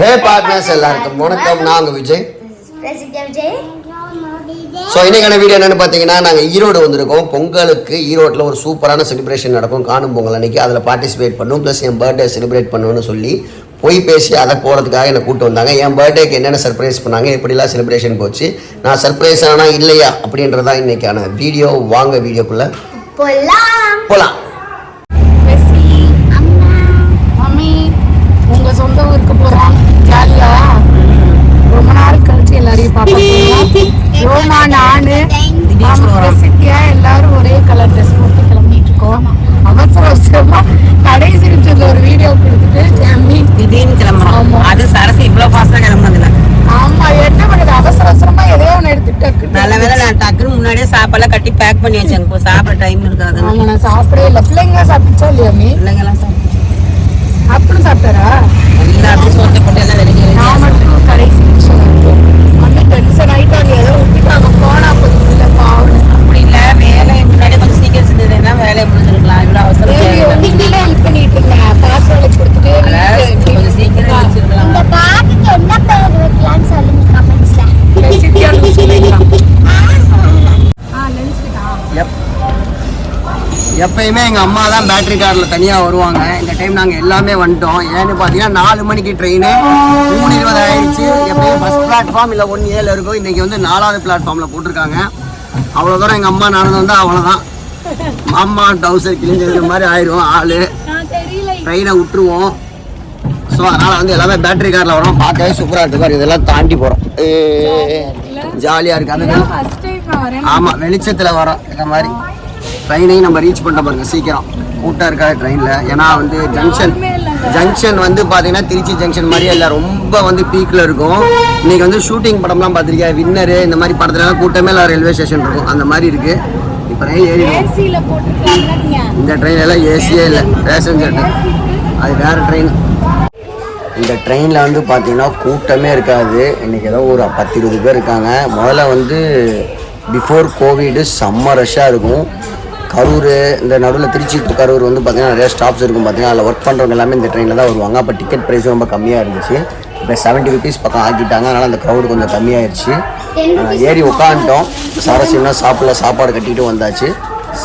ஹே partners எல்லாருக்கும் வணக்கம். நான் உங்கள் விஜய். ஸோ இன்றைக்கான வீடியோ என்னென்னு பார்த்தீங்கன்னா, நாங்கள் ஈரோடு வந்திருக்கோம். பொங்கலுக்கு ஈரோட்டில் ஒரு சூப்பரான செலிப்ரேஷன் நடக்கும் காணும் பொங்கல் அன்றைக்கி. அதில் பார்ட்டிசிபேட் பண்ணும், ப்ளஸ் என் பர்த்டே செலிப்ரேட் பண்ணணும்னு சொல்லி போய் பேசி அதை போகிறதுக்காக என்னை கூப்பிட்டு வந்தாங்க. என் பர்த்டேக்கு என்னென்ன சர்ப்ரைஸ் பண்ணாங்க, எப்படிலாம் செலிப்ரேஷன் போச்சு, நான் சர்ப்ரைஸ் ஆனால் இல்லையா அப்படின்றதான் இன்றைக்கான வீடியோ. வாங்க வீடியோக்குள்ளே போகலாம். உங்கள் சொந்த ஊருக்கு போகிறோம் ஜாலியாக. ரொம்ப நாள் கழிச்சு எல்லாரையும் பார்ப்போம். ரோமா, நான், பிரசித்தியா எல்லாரும் ஒரே கலர் ட்ரெஸ் போட்டு கிளம்பிட்டு இருக்கோம். அவசர அவசரமா கடைசி நிமிஷத்துல ஒரு வீடியோ கொடுத்துட்டு திடீர்னு கிளம்புறோம். அது சரசு இவ்வளவு ஃபாஸ்டா கிளம்புனதுல. ஆமா, என்ன பண்ணுது, அவசர அவசரமா எதையோ ஒன்று எடுத்துட்டு நல்ல வேலை நான் டக்குன்னு முன்னாடியே சாப்பாடுலாம் கட்டி பேக் பண்ணி வச்சேன். இப்போ சாப்பிட டைம் இருக்காது. ஆமா, நான் சாப்பிடவே இல்லை. பிள்ளைங்க சாப்பிடுச்சா இல்லையா? பிள்ளைங்கெல்லாம் அப்படி சாப்பிட்டாரா? எல்லாத்தையும் சோத்தை போட்டு எல்லாம் வெளியே நான் மட்டும் கடைசி நிமிஷம் வந்து டென்ஷன் ஆகிட்டாங்க. ஏதோ விட்டுட்டாங்க, போனா போதும். இல்லை பாவம், அப்படி இல்லை. வேலையை முன்னாடியே கொஞ்சம் சீக்கிரம் செஞ்சதுன்னா வேலையை முடிஞ்சிருக்கலாம். இவ்வளோ அவசரம் ஹெல்ப் பண்ணிட்டு இருந்தேன். பாஸ் வேலை கொடுத்துட்டு கொஞ்சம் சீக்கிரம் வச்சிருக்கலாம். இந்த பாட்டுக்கு என்ன பேர் வைக்கலாம்னு சொல்லுங்க கமெண்ட்ஸ்ல. பிரசித்தியான்னு சொல்லிக்கலாம். எப்பயுமே எங்கள் அம்மா தான் பேட்டரி காரில் தனியாக வருவாங்க. இந்த டைம் நாங்கள் எல்லாமே வந்துட்டோம். ஏன்னு பார்த்தீங்கன்னா 4 மணிக்கு ட்ரெயின், 3:20 ஆயிடுச்சு. எப்பயும் ஃபஸ்ட் பிளாட்ஃபார்ம் இல்லை 1A இருக்கும். இன்றைக்கி வந்து 4வது பிளாட்ஃபார்மில் போட்டிருக்காங்க. அவ்வளோ தூரம் எங்கள் அம்மா நடந்து வந்தால் அவ்வளோதான். அம்மா டவுசர் கிழிஞ்சது மாதிரி ஆயிடும் ஆள். ட்ரெயினை விட்டுருவோம். ஸோ அதனால் வந்து எல்லாமே பேட்டரி காரில் வரோம். பார்க்கவே சூப்பராக இருக்குது பாரு. இதெல்லாம் தாண்டி போகிறோம். ஜாலியாக இருக்குது. அது ஆமாம், வெளிச்சத்தில் வரோம். இந்த மாதிரி ட்ரெயினையும் நம்ம ரீச் பண்ண பாருங்க சீக்கிரம். கூட்டம் இருக்காது ட்ரெயினில். ஏன்னா வந்து ஜங்ஷன் வந்து பார்த்தீங்கன்னா திருச்சி ஜங்ஷன் மாதிரியே இல்லை, ரொம்ப வந்து பீக்கில் இருக்கும். இன்றைக்கி வந்து ஷூட்டிங் படம்லாம் பார்த்துருக்கேன், வின்னரு இந்த மாதிரி படத்துலலாம் கூட்டமே இல்லை. ரயில்வே ஸ்டேஷன் இருக்கும், அந்த மாதிரி இருக்குது. இப்போ ட்ரெயின் ஏறிடும். இந்த ட்ரெயினெல்லாம் ஏசியே இல்லை, பேசஞ்சர். அது வேறு ட்ரெயின். இந்த ட்ரெயினில் வந்து பார்த்தீங்கன்னா கூட்டமே இருக்காது. இன்றைக்கி ஏதோ ஒரு 10-20 பேர் இருக்காங்க. முதல்ல வந்து பிஃபோர் கோவிடு செம்ம ரஷ்ஷாக இருக்கும். கரூர், இந்த நடுவில் திருச்சி டு கரூர் வந்து பார்த்திங்கன்னா நிறையா ஸ்டாப்ஸ் இருக்கும். பார்த்திங்கன்னா அதில் ஒர்க் பண்ணுறவங்க எல்லாமே இந்த ட்ரெயினில் தான் வருவாங்க. அப்போ டிக்கெட் ப்ரைஸ் ரொம்ப கம்மியாக இருந்துச்சு. இப்போ 70 rupees பக்கம் ஆக்கிட்டாங்க. அதனால் அந்த க்ரௌடு கொஞ்சம் கம்மியாகிடுச்சு. ஏறி உட்காந்துட்டோம். சரசின்னா சாப்பாடு கட்டிட்டு வந்தாச்சு.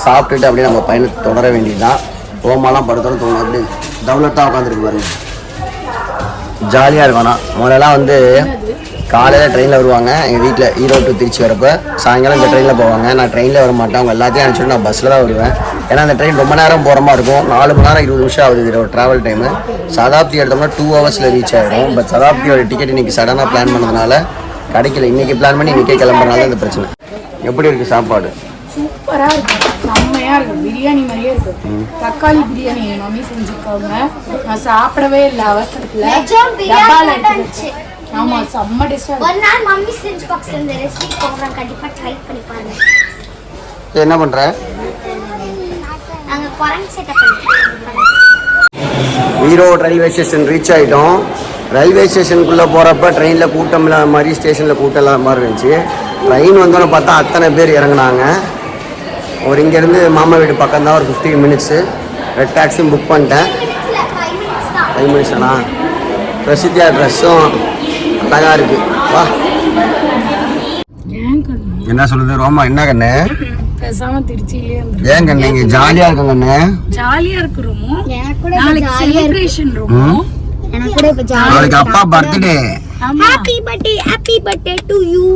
சாப்பிட்டுட்டு அப்படியே நம்ம பயணத்தை தொடர வேண்டியது தான். ரோமாலாம் படுத்தோன்னு தோணும். அப்படி டவுலட்டாக உட்காந்துருக்கு பாருங்க, ஜாலியாக இருக்கும். ஆனால் முதலெல்லாம் வந்து காலையில் ட்ரெயினில் வருவாங்க. எங்கள் வீட்டில் ஈரோடு டு திருச்சி வரப்போ சாயங்காலம் இந்த ட்ரெயினில் போவாங்க. நான் ட்ரெயினில் வர மாட்டேன். அவங்க எல்லாத்தையும் அனுப்பிச்சுட்டு நான் பஸ்ஸில் தான் வருவேன். ஏன்னா அந்த ட்ரெயின் ரொம்ப நேரம் போகிற மாதிரி இருக்கும். 4 மணி நேரம் 20 நிமிஷம் ஆகுது இதோட ட்ராவல் டைமு. சதாப்தி எடுத்தோம்னா 2 hours ரீச் ஆகிடும். பட் சதாப்தியோட டிக்கெட் இன்றைக்கி சடனாக பிளான் பண்ணதுனால கிடைக்கல. இன்றைக்கி பிளான் பண்ணி இன்றைக்கே கிளம்புறதுனால இந்த பிரச்சனை. எப்படி இருக்குது சாப்பாடு? சூப்பராக இருக்குது, செம்மையாக இருக்குது. பிரியாணி மாதிரியே இருக்குது. தக்காளி பிரியாணி என் மம்மி செஞ்சுருக்காங்க. நான் சாப்பிடவே இல்லை அவசரத்தில். ஆமா, செம்ம டேஸ்டா. ஒரு நாள் மம்மி செஞ்சு பாக்ஸ் இந்த ரெசிபி போடுறேன், கண்டிப்பா ட்ரை பண்ணி பாருங்க. என்ன பண்ற? நாங்க குவாரண்ட் செட்டப் பண்ணிட்டோம். ஈரோடு ரயில்வே ஸ்டேஷன் ரீச் ஆயிட்டோம். ரயில்வே ஸ்டேஷனுக்குள்ள போறப்ப ட்ரெயின்ல கூட்டம் இல்லாத மாதிரி, ஸ்டேஷன்ல கூட்டம் இல்லாத மாதிரி இருந்துச்சு. ட்ரெயின் வந்தோன்னு பார்த்தா அத்தனை பேர் இறங்குனாங்க. ஒரு இங்கேருந்து மாமா வீடு பக்கம் தான், ஒரு 15 minutes. ரெட் டாக்ஸியும் புக் பண்ணிட்டேன். 5 minutes தானா? பிரசித்தியா ட்ரெஸ்ஸும் அழகா இருக்கு. வா. என்ன சொல்லுது ரோமா? என்ன கண்ணு? பேசாம திருச்சியிலே இருந்து. ஏன் கண்ணு இங்க ஜாலியா இருக்கு கண்ணு? ஜாலியா இருக்கு ரோமோ. எனக்கு கூட நாளைக்கு செலிப்ரேஷன் ரோமோ. எனக்கு கூட இப்ப ஜாலியா. நாளைக்கு அப்பா birthday. Happy birthday to you.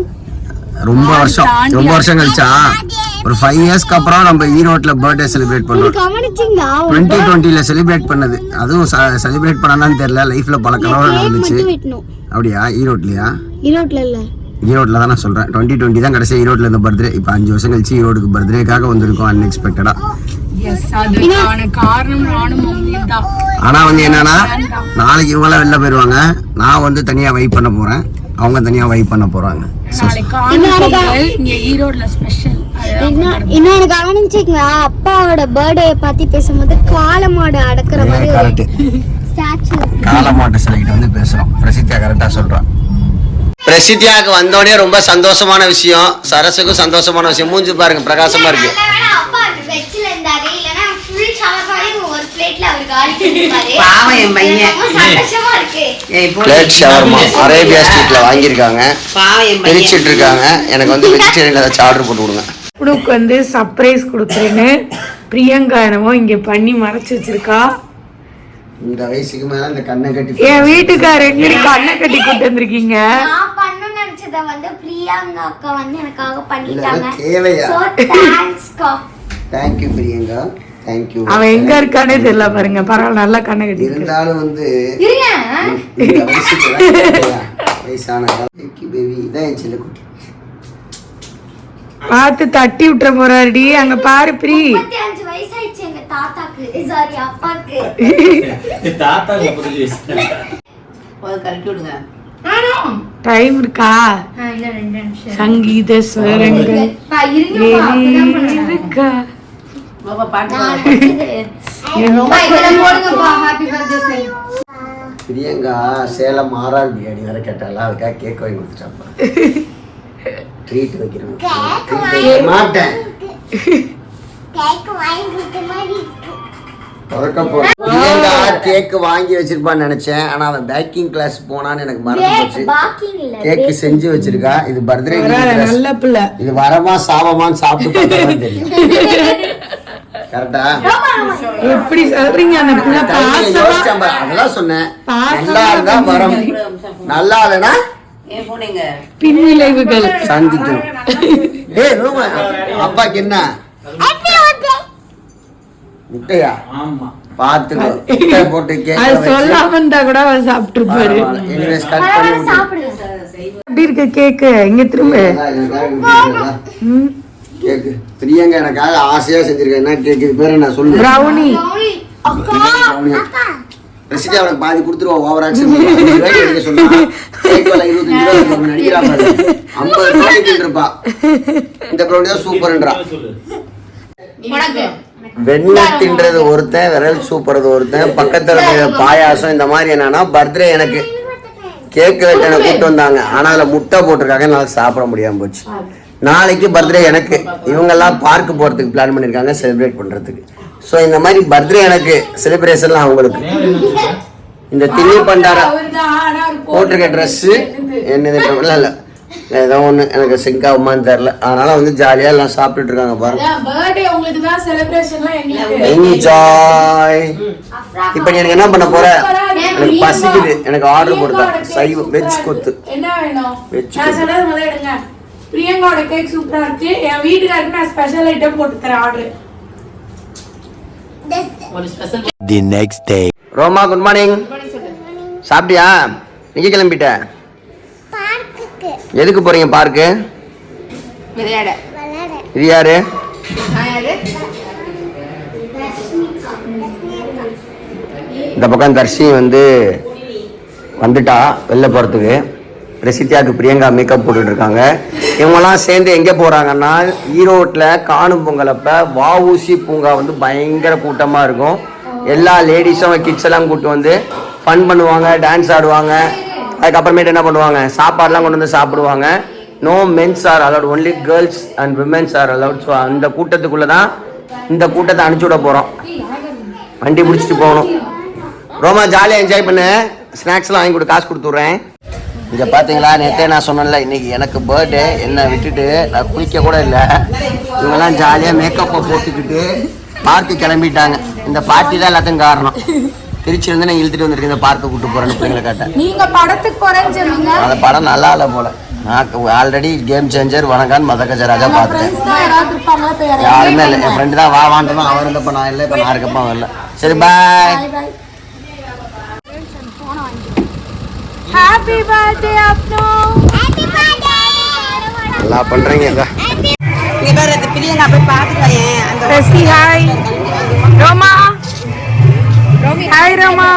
ரொம்ப வருஷம் கழிச்சா ஒரு 5 yearsக்கு அப்புறம் நம்ம ஈரோட்ல பர்த்டே செலிப்ரேட் பண்றோம். 2020ல செலிப்ரேட் பண்ணது. அதுவும் செலிப்ரேட் பண்ணான்னு தெரியல, லைஃப்ல பல கனவு நடந்துச்சு. அப்படியா? ஈரோட்லயா? ஈரோட்ல இல்ல, ஈரோட்ல தான் நான் சொல்றேன். 2020 தான் கடைசி ஈரோட்ல இந்த பர்த்டே. இப்போ 5 வருஷம் கழிச்சு ஈரோடுக்கு பர்த்டேக்காக வந்திருக்கோம் அன்எக்ஸ்பெக்டடா. ஆனா வந்து என்னன்னா, நாளைக்கு இவங்களாம் வெளில போயிருவாங்க. நான் வந்து தனியா வைப் பண்ண போறேன், அவங்க தனியா வைப் பண்ண போறாங்க. இன்னொன்னு கவனிச்சிங்களா, அப்பாவோட பர்த்டே பத்தி பேசும்போது காளமாடு அடக்குற மாதிரி காளமாட்டு சிலைகிட்ட வந்து பேசுறோம். பிரசித்தியா கரெக்டா சொல்றான். பிரசித்தியாவுக்கு வந்தோடனே ரொம்ப சந்தோஷமான விஷயம், சரசுக்கும் சந்தோஷமான விஷயம். மூஞ்சி பாருங்க, பிரகாசமா இருக்கு. பாவம் என் பையன். பிளேட் ஷவர்மா அரேபியா ஸ்ட்ரீட்ல வாங்கியிருக்காங்க, பிரிச்சுட்டு இருக்காங்க. எனக்கு வந்து வெஜிடேரியன் ஏதாச்சும் ஆர்டர் போட்டு கொடுங்க. உனக்கு வந்து சர்ப்ரைஸ் கொடுக்குறேன்னு பிரியங்கா என்னமோ இங்க பண்ணி மறைச்சு வச்சிருக்கா. இந்த வயசுக்கு மேல இந்த கண்ணை கட்டி என் வீட்டுக்காரர் எங்க கண்ணை கட்டி கூட்டு வந்திருக்கீங்க. நான் பண்ணணும்னு நினைச்சத வந்து பிரியங்கா அக்கா வந்து எனக்காக பண்ணிட்டாங்க. தேவையா? So thanks அக்கா. Thank you Priyanka, thank you. அவன் எங்க இருக்கானே தெரியல பாருங்க. பரவாயில்ல, நல்லா கண்ணை கட்டி இருந்தாலும் வந்து இருங்க. இந்த வயசுக்கு வயசான பேபி இதான் என் செல்ல குட்டி. பார்த்து தட்டி விட்டுற போறாடி. அங்க பாரு பிரி. 35 வயசாயிடுச்சு எங்க தாத்தாக்கு, சாரி அப்பாக்கு. டைம் இருக்கா? இல்ல 2 நிமிஷம். சங்கீத ஸ்வரங்கள் இருக்கா? பிரியங்கா சேலம் ஆர்ஆர் பிரியாணி வேற கேட்டால, அதுக்காக கேக் வாங்கி கொடுத்துட்டாப்பா. ட்ரீட் வைக்கிறேன் மாட்டேன். பிரியங்கா கேக் வாங்கி வச்சிருப்பான்னு நினைச்சேன், ஆனா அவன் பேக்கிங் கிளாஸ் போனான்னு எனக்கு மறந்து போச்சு. கேக் செஞ்சு வச்சிருக்கா. இது பர்த்டே நல்ல பிள்ளை. இது வரமா சாபமான்னு சாப்பிட்டு பார்த்தாதான் தெரியும். கரெக்டா? எப்படி சொல்றீங்க? அந்த பிள்ளை யோசிச்சேன் பாரு, அதெல்லாம் சொன்னேன். நல்லா இருந்தா வரம், நல்லா இல்லைன்னா பின்விளைவுகள் சந்திக்கும். ஏய் ரோமா, அப்பாக்கு என்ன முட்டையா? பாத்துக்கோ, முட்டை போட்டு கேக் அது சொல்லாம இருந்தா கூட அவன் சாப்பிட்டு இருப்பாரு. எப்படி இருக்க கேக்கு? இங்க திரும்ப. கேக்கு பிரியங்கா எனக்காக ஆசையா செஞ்சிருக்கேன். என்ன கேக்கு? இது பேர் என்ன சொல்லு? பிரவுனி. ரெசிபி அவனுக்கு பாதி கொடுத்துருவோம். ஓவர் ஆக்ஷன் எடுக்க சொன்னா கேக் விலை 25 ரூபாய் நடிக்கிறா பாரு. 50 ரூபாய்க்கு இருப்பா. இந்த ப்ரௌனி தான் சூப்பர்ன்றா. வெண்ணெய் தின்றது ஒருத்தன், விரல் சூப்புறது ஒருத்தன், பக்கத்துல பாயாசம். இந்த மாதிரி என்னன்னா பர்த்டே எனக்கு கேக் வெட்டனை கூப்பிட்டு வந்தாங்க, ஆனா அதுல முட்டை போட்டிருக்காங்க, என்னால சாப்பிட முடியாம போச்சு. நாளைக்கு பர்த்டே எனக்கு. இவங்கெல்லாம் பார்க்கு போறதுக்கு பிளான் பண்ணிருக்காங்க, செலிப்ரேட் பண்றதுக்கு. ஸோ இந்த மாதிரி பர்த்டே எனக்கு செலிப்ரேஷன்லாம் அவங்களுக்கு. இந்த திணி பண்டாரா போட்டிருக்க ட்ரெஸ்ஸு என்னது இல்லை ஏதோ ஒன்று எனக்கு சிங்க் ஆகுமான்னு தெரில. அதனால வந்து ஜாலியாக எல்லாம் சாப்பிட்டுட்டு இருக்காங்க பாருங்க. என்ஜாய். இப்போ நீ எனக்கு என்ன பண்ண போற? எனக்கு பசிக்குது, எனக்கு ஆர்டர் போடுதா சைவம் வெஜ் கொத்து. வெஜ் பிரியங்காவோட கேக் சூப்பரா இருக்கு. என் வீட்டுக்காருக்கு நான் ஸ்பெஷல் ஐட்டம் போட்டு தரேன் order. The next day. Roma good morning. சாப்பிட்டியா? எங்க கிளம்பிட்ட? எதுக்கு போறீங்க பார்க்கு? இது யாரு? இந்த பக்கம் தர்ஷி வந்து வந்துட்டா வெளில போறதுக்கு. ரெசித்தியாவுக்கு பிரியங்கா மேக்கப் போட்டுட்டு இருக்காங்க. இவங்கெல்லாம் சேர்ந்து எங்கே போறாங்கன்னா, ஈரோட்டில் காணும் பொங்கலப்ப வஉசி பூங்கா வந்து பயங்கர கூட்டமாக இருக்கும். எல்லா லேடிஸும் கிட்ஸ் எல்லாம் கூப்பிட்டு வந்து ஃபன் பண்ணுவாங்க, டான்ஸ் ஆடுவாங்க. அதுக்கப்புறமேட்டு என்ன பண்ணுவாங்க, சாப்பாடுலாம் கொண்டு வந்து சாப்பிடுவாங்க. No mens are allowed, only girls and womens are allowed. So அந்த கூட்டத்துக்குள்ளே தான் இந்த கூட்டத்தை அனுப்பிச்சி விட போகிறோம். வண்டி பிடிச்சிட்டு போகணும். ரொம்ப ஜாலியாக என்ஜாய் பண்ணு. ஸ்நாக்ஸ்லாம் வாங்கி கொடு, காசு கொடுத்துட்றேன். இங்கே பார்த்தீங்களா, நேற்றே நான் சொன்னேன்ல இன்னைக்கு எனக்கு பர்த்டே, என்னை விட்டுட்டு நான் குளிக்க கூட இல்லை. இவங்கெல்லாம் ஜாலியாக மேக்கப்பை போட்டுக்கிட்டு பார்க்கு கிளம்பிட்டாங்க. இந்த பார்ட்டி தான் எல்லாத்தையும் காரணம். திருச்சியிலேருந்து நான் இழுத்துட்டு வந்திருக்கேன் இந்த பார்க்கை கூப்பிட்டு போகிறேன்னு பிள்ளைங்களை கேட்டேன். நீங்க படத்துக்கு போறேன்னு சொன்னீங்க. அந்த படம் நல்லா இல்லை போல. நான் already game changer, Vanangaan, Madha Gaja Raja பார்த்துட்டேன். யாருமே இல்லை. என் ஃப்ரெண்டு தான் வாண்டோம், அவர் இருந்தப்போ நான் இல்லை, இப்போ நான் இருக்கப்போ வரல. சரி பாய். ஹாப்பி பர்த்டே அப்னோ. Happy birthday. நல்லா பண்றீங்க. இங்க பாரு, அந்த பிரியங்கா போய் பாத்துக்கேன். அந்த ரசி ஹாய். ரோமா. ஹாய் ரோமா.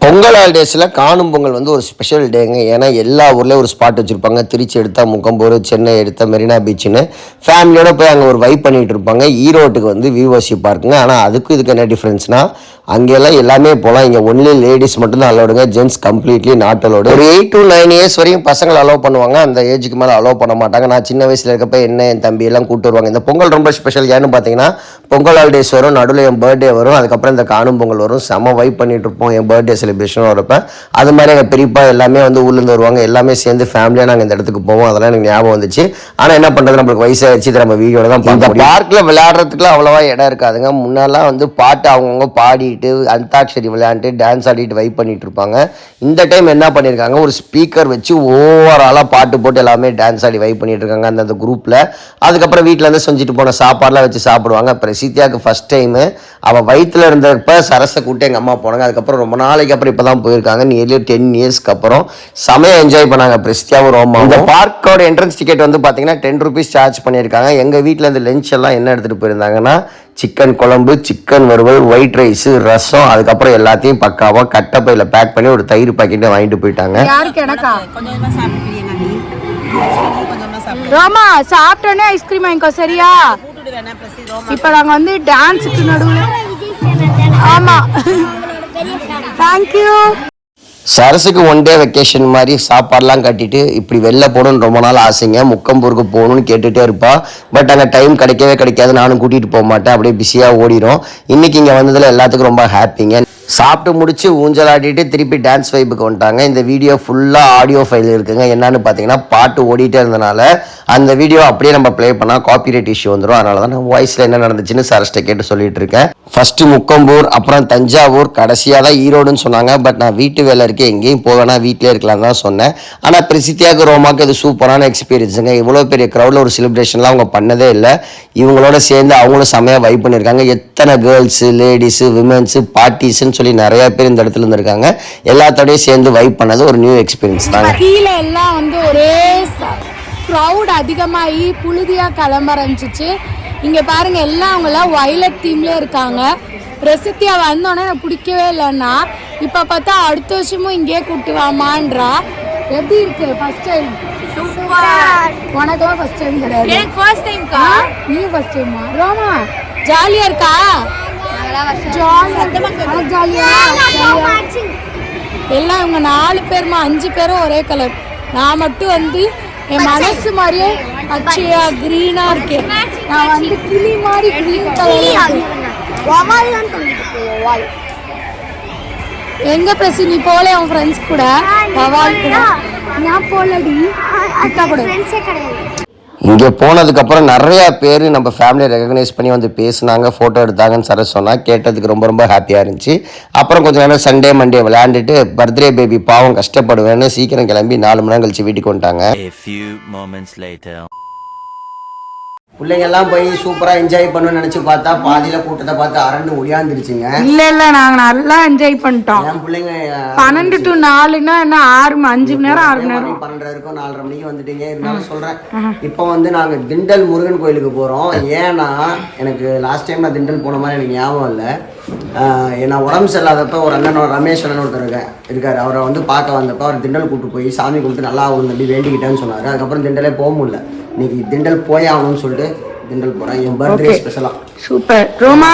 பொங்கல் ஹாலிடேஸில் காணும் பொங்கல் வந்து ஒரு ஸ்பெஷல் டேங்க. ஏன்னா எல்லா ஊர்லேயும் ஒரு ஸ்பாட் வச்சுருப்பாங்க. திருச்சி எடுத்தால் முக்கம்பூர், சென்னை எடுத்தால் மெரினா பீச்சுன்னு ஃபேமிலியோடு போய் அங்கே ஒரு வைப் பண்ணிகிட்டு இருப்பாங்க. ஈரோட்டுக்கு வந்து விஓசி பார்க்குங்க. ஆனால் அதுக்கும் இதுக்கு என்ன டிஃப்ரென்ஸ்னால், அங்கெல்லாம் எல்லாமே போகலாம். இங்கே ஒன்லி லேடிஸ் மட்டும்தான் அலோடுங்க, ஜென்ட்ஸ் கம்ப்ளீட்லி நாட் அலோடு. ஒரு 8 to 9 இயர்ஸ் வரையும் பசங்களை அலோவ் பண்ணுவாங்க, அந்த ஏஜுக்கு மேலே அலோவ் பண்ண மாட்டாங்க. நான் சின்ன வயசில் இருக்கப்ப என்ன என் தம்பி எல்லாம் கூப்பிட்டு வருவாங்க. இந்த பொங்கல் ரொம்ப ஸ்பெஷல். ஏன்னு பார்த்தீங்கன்னா பொங்கல் ஹாலிடேஸ் வரும், நடுவில் என் பர்த்டே வரும், அதுக்கப்புறம் இந்த காணும் பொங்கல் வரும். செம்ம வைப் பண்ணிட்டு இருப்போம் என் பர்த்டே செலிப்ரேஷன் வரப்போ. அது மாதிரி எங்கள் பெரியப்பா எல்லாமே வந்து ஊர்லேருந்து வருவாங்க, எல்லாமே சேர்ந்து ஃபேமிலியாக நாங்கள் இந்த இடத்துக்கு போவோம். அதெல்லாம் எனக்கு ஞாபகம் வந்துச்சு. ஆனால் என்ன பண்ணுறது, நம்மளுக்கு வயசாகிடுச்சு, இதை நம்ம வீடியோவில் தான் பார்க்க முடியும். பார்க்கில் விளையாடுறதுக்குலாம் அவ்வளோவா இடம் இருக்காதுங்க. முன்னெல்லாம் வந்து பாட்டு அவங்கவுங்க பாடிட்டு அந்தாட்சரி விளையாண்டு டான்ஸ் ஆடிட்டு வைப் பண்ணிட்டு இருப்பாங்க. இந்த டைம் என்ன பண்ணியிருக்காங்க, ஒரு ஸ்பீக்கர் வச்சு ஓவராலாக பாட்டு போட்டு எல்லாமே டான்ஸ் ஆடி வைப் பண்ணிட்டு இருக்காங்க அந்த குரூப்பில். அதுக்கப்புறம் வீட்டிலேருந்து செஞ்சுட்டு போன சாப்பாடுலாம் வச்சு சாப்பிடுவாங்க. பிரசித்தியாவுக்கு ஃபஸ்ட் டைமு அவள் வயிற்றில் இருந்தப்ப சரஸை கூப்பிட்டு எங்கள் அம்மா போனாங்க. அதுக்கப்புறம் ரொம்ப நாளைக்கு அப்புறம் இப்போ தான் போயிருக்காங்க, நியர்லி 10 இயர்ஸ்க்கு அப்புறம். செமையாக என்ஜாய் பண்ணாங்க பிரசித்தியாவும் ரோமா. இந்த பார்க்கோட என்ட்ரன்ஸ் டிக்கெட் வந்து பார்த்தீங்கன்னா 10 rupees சார்ஜ் பண்ணியிருக்காங்க. எங்கள் வீட்டில் இந்த லஞ்ச் எல்லாம் என்ன எடுத்துகிட்டு போயிருந்தாங்கன்னா சிக்கன் குழம்பு, சிக்கன் வறுவல், ஒயிட் ரைஸு, ரசம், அதுக்கப்புறம் எல்லாத்தையும் பக்காவாக கட்டப்பையில் பேக் பண்ணி ஒரு தயிர் பாக்கெட்டை வாங்கிட்டு போயிட்டாங்க. யாருக்கு எனக்கா? கொஞ்சமா சாப்பிட்டு பிரியாணி கொஞ்சமா சாப்பிட்டு ரோமா சாப்பிட்டோன்னே ஐஸ்கிரீம் வாங்கிக்கோ சரியா? கூட்டிட்டு வேணா பிரசி ரோமா. இப்போ நாங்கள் வந்து டான்ஸுக்கு நடுவில். ஆமாம், தேங்க்யூ. சரஸுக்கு 1 day வெக்கேஷன் மாதிரி சாப்பாடெலாம் கட்டிட்டு இப்படி வெளில போகணுன்னு ரொம்ப நாள் ஆசைங்க. முக்கம்பூருக்கு போகணுன்னு கேட்டுகிட்டே இருப்பா. பட் அங்கே டைம் கிடைக்காது. நானும் கூட்டிகிட்டு போக மாட்டேன், அப்படியே பிஸியாக ஓடிடும். இன்றைக்கி இங்கே வந்ததில் எல்லாத்துக்கும் ரொம்ப ஹாப்பிங்க. சாப்பிட்டு முடிச்சு ஊஞ்சல் ஆடிட்டு திருப்பி டான்ஸ் வைப்புக்கு வந்துட்டாங்க. இந்த வீடியோ ஃபுல்லாக ஆடியோ ஃபைல் இருக்குங்க. என்னன்னு பார்த்தீங்கன்னா பாட்டு ஓடிட்டே இருந்தனால அந்த வீடியோ அப்படியே நம்ம ப்ளே பண்ணால் காப்பிரைட் இஷ்யூ வந்துடும். அதனால தான் நான் வாய்ஸில் என்ன நடந்துச்சுன்னு சரஸ்ட்டை கேட்டு சொல்லிட்டு இருக்கேன். ஃபஸ்ட்டு முக்கம்பூர், அப்புறம் தஞ்சாவூர், கடைசியாக தான் ஈரோடுன்னு சொன்னாங்க. பட் நான் வீட்டு வேலை இருக்கே, எங்கேயும் போவேனா வீட்டிலே இருக்கலாம் தான் சொன்னேன். ஆனால் பிரசித்தியாவுக்கு ரோமாவுக்கு இது சூப்பரான எக்ஸ்பீரியன்ஸுங்க. இவ்வளோ பெரிய க்ரௌடில் ஒரு செலிப்ரேஷன்லாம் அவங்க பண்ணதே இல்லை. இவங்களோட சேர்ந்து அவங்களும் செமையாக வைப் பண்ணியிருக்காங்க. எத்தனை கேர்ள்ஸு, லேடிஸு, விமென்ஸு, பார்ட்டிஸ்ன்னு சொல்லி நிறைய பேர் இந்த இடத்துல இருந்திருக்காங்க. எல்லாத்தோடய சேர்ந்து வைப் பண்ணது ஒரு நியூ எக்ஸ்பீரியன்ஸ் தாங்க. கீழே எல்லாம் வந்து ஒரே க்ரௌட் அதிகமாகி புழுதியாக கிளம்ப ஆரம்பிச்சிச்சு. இங்கே பாருங்கள், எல்லாம் அவங்களாம் வயலட் தீம்லேயே இருக்காங்க. பிரசித்தியா வந்தோடனே எனக்கு பிடிக்கவே இல்லைன்னா இப்போ பார்த்தா அடுத்த வருஷமும் இங்கேயே கூப்பிட்டு வாமான்றா. எப்படி இருக்கு ஃபர்ஸ்ட் டைம்? உனக்கெல்லாம் ஃபர்ஸ்ட் டைம் கிடையாது, எனக்கு ஃபர்ஸ்ட் டைம்க்கா. நீ ஃபர்ஸ்ட் டைமா? ரோமா ஜாலியா இருக்கா? ஜாலியா எல்லாம் இவங்க 4 பேருமா 5 பேரும் ஒரே கலர். நான் மட்டும் வந்து என் மனசு மாதிரியே பச்சையா கிரீனா இருக்கேன். நான் வந்து கிளி மாதிரி கிரீன் கலர். எங்க பிரசி நீ போல உன் ஃப்ரெண்ட்ஸ் கூட? நான் போலடி கூட. இங்கே போனதுக்கப்புறம் நிறையா பேர் நம்ம ஃபேமிலியை ரெகக்னைஸ் பண்ணி வந்து பேசினாங்க, ஃபோட்டோ எடுத்தாங்கன்னு சரஸ் சொன்னால் கேட்டதுக்கு ரொம்ப ரொம்ப ஹாப்பியாக இருந்துச்சு. அப்புறம் கொஞ்சம் நேரம் சண்டே மண்டே விளையாண்டுட்டு பர்த்டே பேபி பாவம் கஷ்டப்படுவேன்னு சீக்கிரம் கிளம்பி 4 மணி நேரம் கழிச்சு வீட்டுக்கு வந்துட்டாங்க. பிள்ளைங்கெல்லாம் போய் சூப்பராக என்ஜாய் பண்ணணும்னு நினச்சி பார்த்தா பாதியில் கூட்டத்தை பார்த்து அரண்டு ஒடியாந்துருச்சுங்க. இல்லை நாங்கள் நல்லா என்ஜாய் பண்ணிட்டோம். என் பிள்ளைங்க 12 to 4ன்னா என்ன 5 மணி நேரம் 6 மணி நேரம் 12 இருக்கும் 4:30 மணிக்கு வந்துட்டீங்க. இருந்தாலும் சொல்கிறேன், இப்போ வந்து நாங்கள் திண்டல் முருகன் கோயிலுக்கு போகிறோம். ஏன்னா எனக்கு லாஸ்ட் டைம் நான் திண்டல் போன மாதிரி எனக்கு ஞாபகம் இல்லை. நான் உடம்பு சரியில்லாதப்ப ஒரு அண்ணன் ரமேஷ் அண்ணன் ஒருத்தர் இருக்கார். அவரை வந்து பார்க்க வந்தப்போ அவர் திண்டல் கூப்பிட்டு போய் சாமி கும்பிட்டு நல்லா ஆகணும் தம்பி வேண்டிக்கிட்டேன்னு சொன்னார். அதுக்கப்புறம் திண்டலே போக முடியல. இன்னைக்கு திண்டல் போய் ஆகணும்னு சொல்லிட்டு திண்டல் போகிறேன். என் பர்த்டே ஸ்பெஷலாக. சூப்பர் ரோமா.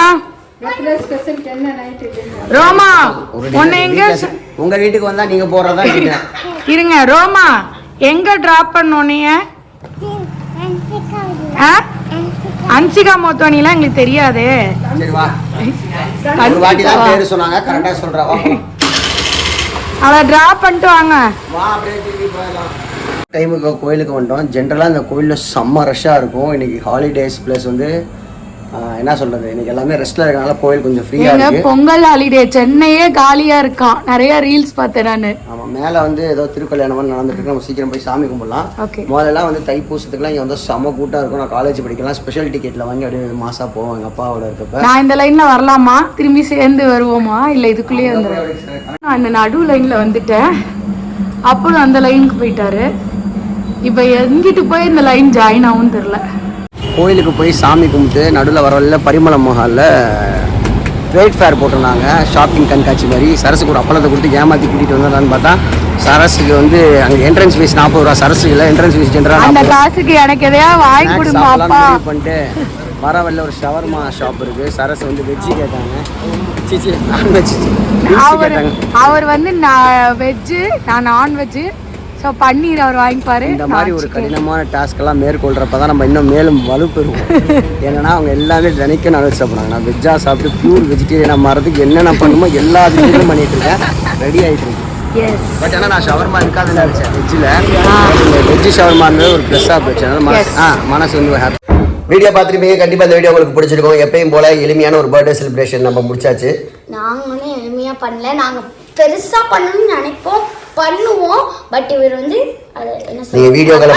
ரோமா உன்னை எங்க உங்கள் வீட்டுக்கு வந்தால் நீங்கள் போகிறதா கேட்டேன். இருங்க ரோமா, எங்க டிராப் பண்ணோன்னே? அன்சிகா மோத்தோனிலாம் எங்களுக்கு தெரியாது. சரி வா, ஒரு வாட்டி தான் பேர் சொன்னாங்க, கரெக்டாக சொல்கிறா. அவளை டிராப் பண்ணிட்டு வாங்க. வா அப்படியே திரும்பி போயிடலாம். டைமுக்கு கோயிலுக்கு வந்துட்டோம். ஜென்ரலாக இந்த கோயிலில் செம்ம ரஷ்ஷாக இருக்கும். இன்றைக்கி ஹாலிடேஸ் ப்ளஸ் வந்து என்ன சொல்கிறது, இன்றைக்கி எல்லாமே ரெஸ்ட்டில் இருக்கனால கோயில் கொஞ்சம் ஃப்ரீயாக இருக்குது. பொங்கல் ஹாலிடே சென்னையே காலியாக இருக்கான். நிறைய ரீல்ஸ் பார்த்தேன் நான். ஆமாம், மேலே வந்து ஏதோ திருக்கல்யாணம் நடந்துட்டு இருக்கு. நம்ம சீக்கிரம் போய் சாமி கும்பிடலாம். முதல்லலாம் வந்து தைப்பூசத்துக்குலாம் இங்கே வந்து செம்ம கூட்டம் இருக்கும். நான் காலேஜ் படிக்கலாம் ஸ்பெஷல் டிக்கெட்டில் வாங்கி அப்படியே மாசாக போவோம் எங்கள் அப்பாவோட இருக்கப்ப. நான் இந்த லைனில் வரலாமா? திரும்பி சேர்ந்து வருவோமா இல்லை இதுக்குள்ளேயே வந்துடுறேன்? நான் இந்த நடு லைனில் வந்துட்டேன். அப்புறம் அந்த லைனுக்கு போயிட்டாரு. இப்போ எங்கிட்டு போய் இந்த லைன் ஜாயின் ஆகும்னு தெரில. கோயிலுக்கு போய் சாமி கும்பிட்டு நடுவில் வரவில்ல பரிமள மஹாலில் ட்ரேட் ஃபேர் போட்டிருந்தாங்க, ஷாப்பிங் கண்காட்சி மாதிரி. சரஸுக்கு ஒரு அப்பளத்தை கொடுத்து ஏமாற்றி கூட்டிகிட்டு வந்தான்னு பார்த்தா சரஸுக்கு வந்து அங்கே என்ட்ரன்ஸ் ஃபீஸ் 40 ரூபா. சரஸுக்கு இல்லை, என்ட்ரன்ஸ் ஃபீஸ் ஜென்ரலாக அந்த காசுக்கு எனக்கு எதையா வாங்கி கொடுப்பா பண்ணிட்டு வரவில்ல ஒரு ஷவர்மா ஷாப் இருக்குது. சரஸ் வந்து வெஜ்ஜு கேட்டாங்க. சிச்சி நான்வெஜ் அவர் வந்து வெஜ்ஜு, நான் நான்வெஜ்ஜு. ஸோ பன்னீர் அவர் வாங்கிப்பாரு. இந்த மாதிரி ஒரு கடினமான டாஸ்க் எல்லாம் மேற்கொள்றப்ப தான் நம்ம இன்னும் மேலும் வலுப்பெறுவோம். ஏன்னா அவங்க எல்லாமே தினைக்கும் நான்வெஜ் சாப்பிட்றாங்க. நான் வெஜ்ஜாக சாப்பிட்டு பியூர் வெஜிடேரியனாக மாறதுக்கு என்னென்ன பண்ணுமோ எல்லா விஷயங்களும் பண்ணிட்டு இருக்கேன். ரெடி ஆகிட்டு இருக்கேன். பட் ஆனால் நான் ஷவர்மா இருக்காதுன்னு நினச்சேன். வெஜ்ஜு ஷவர்மான்றது ஒரு ப்ளஸ்ஸாக போச்சு. அதனால மனசு வந்து ஹாப்பி. வீடியோ பார்த்துருப்பீங்க. கண்டிப்பாக இந்த வீடியோ உங்களுக்கு பிடிச்சிருக்கும். எப்பயும் போல எளிமையான ஒரு பர்த்டே செலிப்ரேஷன் நம்ம முடிச்சாச்சு. நாங்கள் வந்து எளிமையாக பண்ணல, நாங்கள் பெருசாக பண்ணணும்னு நினைப்போம், பண்ணுவோம். பட் இவர் வந்து நீங்கள் வீடியோக்களை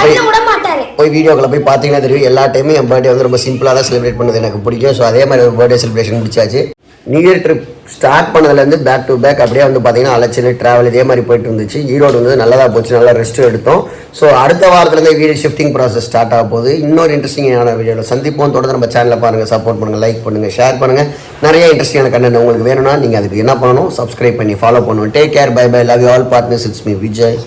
போய் வீடியோக்களை போய் பார்த்தீங்கன்னா தெரியும். எல்லா டைமும் என் பர்த்டே வந்து ரொம்ப சிம்பிளாக தான் செலிப்ரேட் பண்ணது எனக்கு பிடிக்கும். ஸோ அதே மாதிரி ஒரு பர்த்டே செலிப்ரேஷன் முடிச்சாச்சு. நியூ இயர் ட்ரிப் ஸ்டார்ட் பண்ணதுலேருந்து பேக் டு பேக் அப்படியே வந்து பார்த்தீங்கன்னா அலைச்சல் ட்ராவல் இதே மாதிரி போயிட்டு இருந்துச்சு. ஈரோடு வந்து நல்லதாக போச்சு, நல்லா ரெஸ்ட்டும் எடுத்தோம். ஸோ அடுத்த வாரத்துலேருந்து வீடியோ ஷிஃப்டிங் ப்ராசஸ் ஸ்டார்ட் ஆக போகுது. இன்னொரு இன்ட்ரெஸ்டிங்கான வீடியோவில் சந்திப்போம். தொடர்ந்து நம்ம சேனலில் பாருங்கள், சப்போர்ட் பண்ணுங்கள், லைக் பண்ணுங்கள், ஷேர் பண்ணுங்கள். நிறைய இன்ட்ரெஸ்டிங்கான கண்டென்ட் உங்களுக்கு வேணும்னா நீங்கள் அதுக்கு என்ன பண்ணணும், சப்ஸ்கிரைப் பண்ணி ஃபாலோ பண்ணுவோம். Take care, bye bye, love you all partners. It's me Vijay.